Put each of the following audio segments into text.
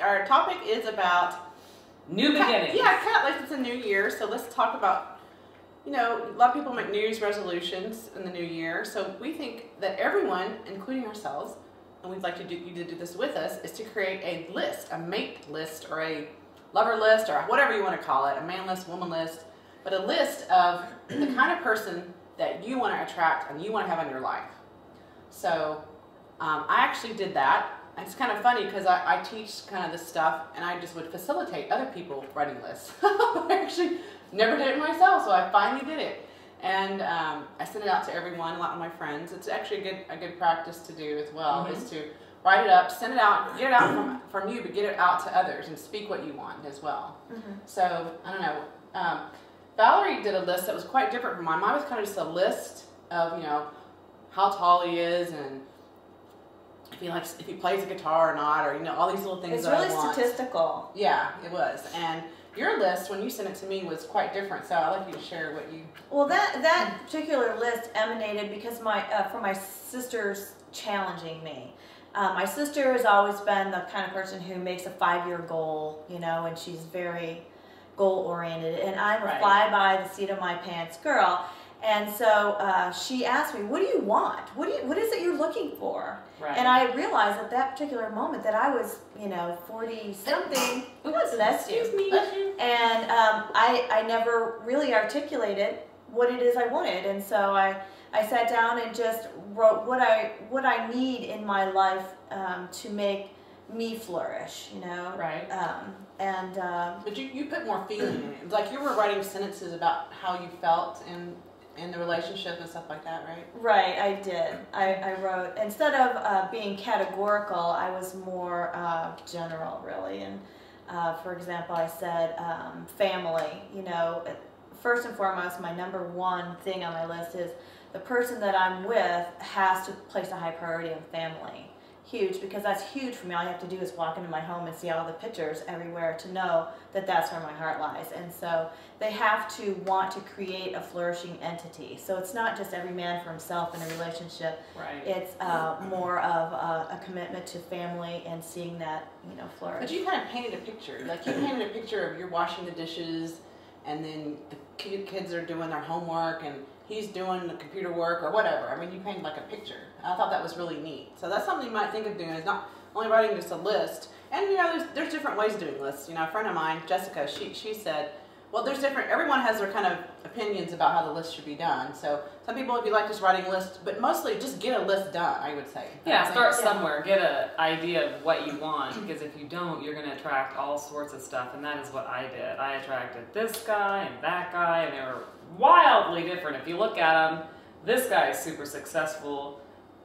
our topic is about new beginnings. Yeah, kind of like it's a new year, so let's talk about, you know, a lot of people make New Year's resolutions in the new year, so we think that everyone, including ourselves, and we'd like to you to do this with us, is to create a list, a mate list, or a lover list, or whatever you want to call it, a man list, woman list, but a list of the kind of person that you want to attract and you want to have in your life. So I actually did that. It's kind of funny because I teach kind of this stuff, and I just would facilitate other people writing lists. I actually never did it myself, so I finally did it. And I sent it out to everyone, a lot of my friends. It's actually a good practice to do as well, is to write it up, send it out, get it out from you, but get it out to others and speak what you want as well. So, I don't know. Valerie did a list that was quite different from mine. Mine was kind of just a list of, you know, how tall he is and if he plays a guitar or not, or, you know, all these little things that I want. It's really statistical. Yeah, it was. And your list, when you sent it to me, was quite different, so I'd like you to share what you... Well, that particular list emanated because from my sisters challenging me. My sister has always been the kind of person who makes a 5-year goal, you know, and she's very goal-oriented, and I'm a fly-by-the-seat-of-my-pants girl. And so she asked me, what do you want? What is it you're looking for? Right. And I realized at that particular moment that I was, you know, 40-something. Excuse me. And I never really articulated what it is I wanted. And so I sat down and just wrote what I need in my life to make me flourish, you know. Right. But you put more feeling in it. It's like you were writing sentences about how you felt in the relationship and stuff like that, right? Right, I did. I wrote, instead of being categorical, I was more general, really. And for example, I said family. You know, first and foremost, my number one thing on my list is the person that I'm with has to place a high priority on family. Huge, because that's huge for me. All you have to do is walk into my home and see all the pictures everywhere to know that that's where my heart lies. And so they have to want to create a flourishing entity. So it's not just every man for himself in a relationship. Right. It's more of a commitment to family and seeing that, you know, flourish. But you kind of painted a picture. Like you painted a picture of you're washing the dishes, and then the kids are doing their homework, and he's doing the computer work or whatever. I mean, you painted like a picture. I thought that was really neat. So that's something you might think of doing, is not only writing just a list. And, you know, there's different ways of doing lists. You know, a friend of mine, Jessica, she said, well, there's different, everyone has their kind of opinions about how the list should be done. So some people would be like just writing lists, but mostly just get a list done, I would say. Yeah, start somewhere. Get an idea of what you want, because if you don't, you're going to attract all sorts of stuff, and that is what I did. I attracted this guy and that guy, and they were wildly different. If you look at them, this guy is super successful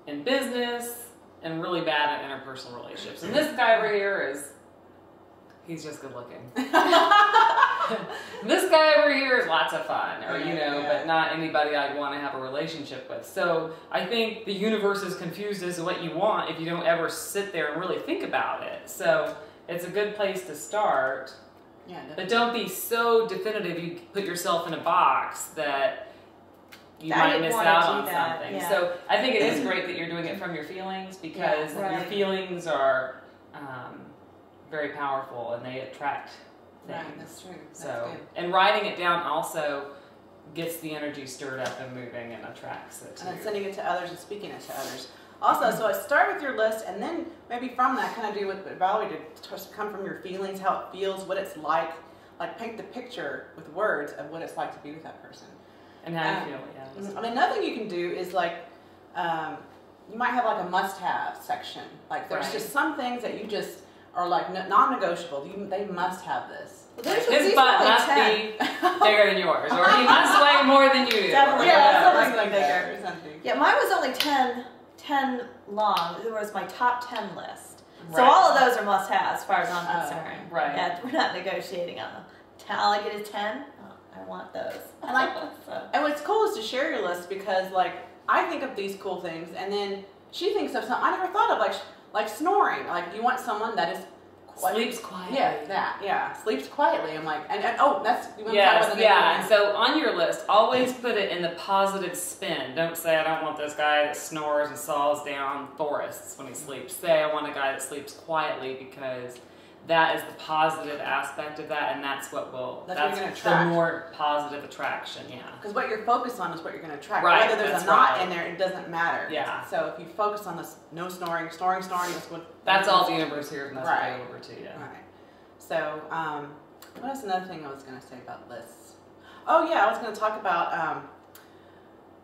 in business and really bad at interpersonal relationships. And this guy over here he's just good looking. This guy over here is lots of fun, or, you know, but not anybody I'd want to have a relationship with. So I think the universe is confused as to what you want if you don't ever sit there and really think about it. So it's a good place to start. Yeah, but don't be so definitive you put yourself in a box that you might miss out on something. Yeah. So I think it is great that you're doing it from your feelings, because your feelings are very powerful and they attract things. Right, that's true. That's good. And writing it down also gets the energy stirred up and moving and attracts it. then sending it to others and speaking it to others. Also, so I start with your list, and then maybe from that kind of do what Valerie did, come from your feelings, how it feels, what it's like paint the picture with words of what it's like to be with that person. And how you feel, yeah. And another thing you can do is you might have like a must-have section. Like there's just some things that you just are like non-negotiable. They must have this. Well, his butt must be bigger than yours, or he must weigh more than you do. Definitely. Something like that or something. Yeah, mine was only 10 long. It was my top 10 list. Right. So all of those are must-haves as far as I'm concerned. Right. Yeah, we're not negotiating on them. All I get is 10. Oh, I want those. And and what's cool is to share your list, because I think of these cool things, and then she thinks of something I never thought of, like snoring. Like you want someone that is sleeps quietly. Yeah, sleeps quietly. I'm like, and that's and so on your list, always put it in the positive spin. Don't say I don't want this guy that snores and saws down forests when he sleeps. Say I want a guy that sleeps quietly, because that is the positive aspect of that, and that's what will, That's what you're gonna the attract. more positive attraction, yeah. Because what you're focused on is what you're going to attract. Right, Whether there's that's a knot right. in there, it doesn't matter. Yeah. So if you focus on this, no snoring, that's what. That's all the universe hears, and that's Right. what they over to you. Right. So, what was another thing I was going to say about lists? Oh yeah, I was going to talk about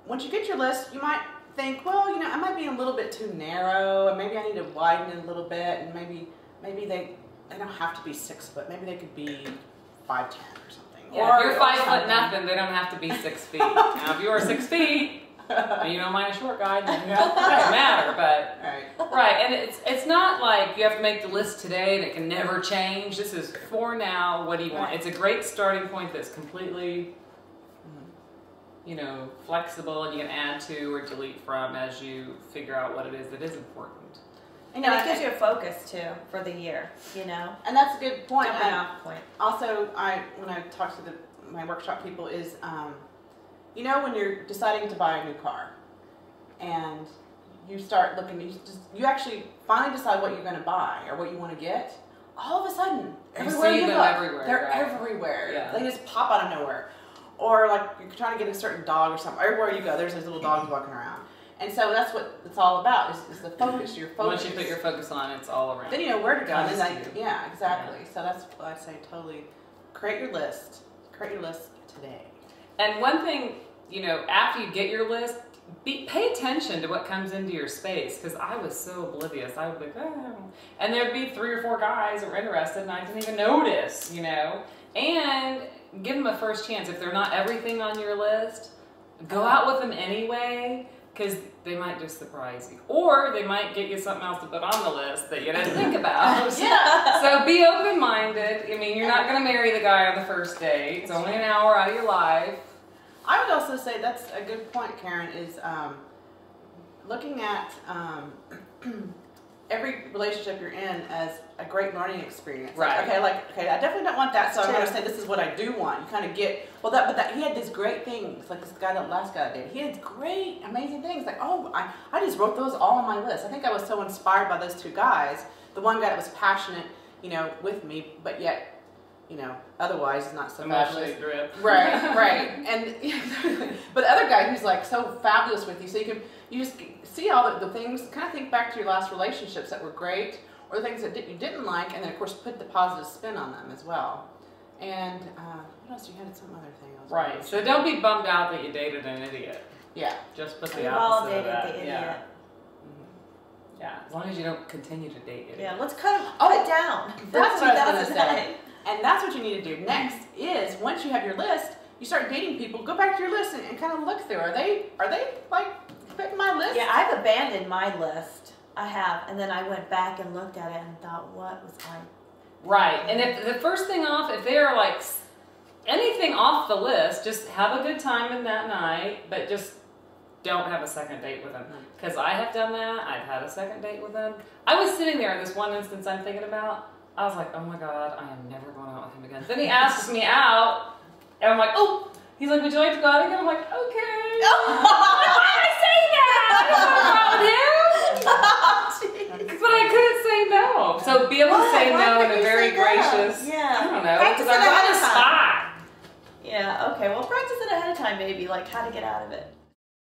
once you get your list, you might think, well, I might be a little bit too narrow, and maybe I need to widen it a little bit, and maybe they don't have to be 6 foot. Maybe they could be 5'10" or something. Yeah, or, if you're 5 foot something. nothing, they don't have to be 6 feet. Now, if you are 6 feet, and you don't mind a short guy, then it doesn't matter. But Right. right, and it's not like you have to make the list today and it can never change. This is for now. What do you want? Right. It's a great starting point that's completely, flexible, and you can add to or delete from as you figure out what it is that is important. And it gives you a focus too for the year, And that's a good point. Jumping off point. Also, when I talk to my workshop people is, when you're deciding to buy a new car, and you start looking, you actually finally decide what you're going to buy or what you want to get. All of a sudden, everywhere see you them look, everywhere, they're right. everywhere. Yeah. They just pop out of nowhere. Or like you're trying to get a certain dog or something. Everywhere you go, there's these little dogs walking around. And so that's what it's all about, is the focus, your focus. Once you put your focus on it, it's all around. Then you know where to go. And Comes then to you. yeah, exactly. So that's what I say, totally create your list. Create your list today. And one thing, after you get your list, pay attention to what comes into your space, because I was so oblivious. I would be like, oh. And there'd be 3 or 4 guys that were interested, and I didn't even notice, And give them a first chance. If they're not everything on your list, go out with them anyway, because they might just surprise you. Or they might get you something else to put on the list that you didn't think about. Yeah. So be open-minded. You're not going to marry the guy on the first date. It's only an hour out of your life. I would also say that's a good point, Karen, is looking at every relationship you're in as a great learning experience. Right. Okay, I definitely don't want that, so I'm True. going to say this is what I do want. You kind of get, but he had these great things, like this guy, that last guy I dated. He had great, amazing things. Like, I just wrote those all on my list. I think I was so inspired by those 2 guys. The one guy that was passionate, with me, but yet, otherwise is not so Emotionally fabulous. drip. Right. And but the other guy who's like so fabulous with you, so you just see all the things, kind of think back to your last relationships that were great, or the things that you didn't like, and then of course put the positive spin on them as well. And what else? You had some other thing. Right. So don't be bummed out that you dated an idiot. Yeah. Just put the We've all opposite of dated that. the idiot. Yeah. Yeah. As long as you don't continue to date idiots. Yeah, let's cut it down. That's what I was going to 2009. say. And that's what you need to do next is, once you have your list, you start dating people, go back to your list and kind of look through. Are they like fitting my list? Yeah, I've abandoned my list. I have, and then I went back and looked at it and thought, what was I? Right. And if the first thing off, if they are like anything off the list, just have a good time in that night, but just don't have a second date with them. Because I have done that. I've had a second date with them. I was sitting there in this one instance I'm thinking about. I was like, oh my God, I am never going out with him again. Then he asks me out, and I'm like, oh. He's like, would you like to go out again? I'm like, okay. Why did I say that? I don't want to go out with him. But I couldn't say no. So be able to say no in a very gracious, Yeah. I don't know, Practice because it I'm on ahead the of time. spot. Yeah, okay. Well, practice it ahead of time, maybe, like how to get out of it.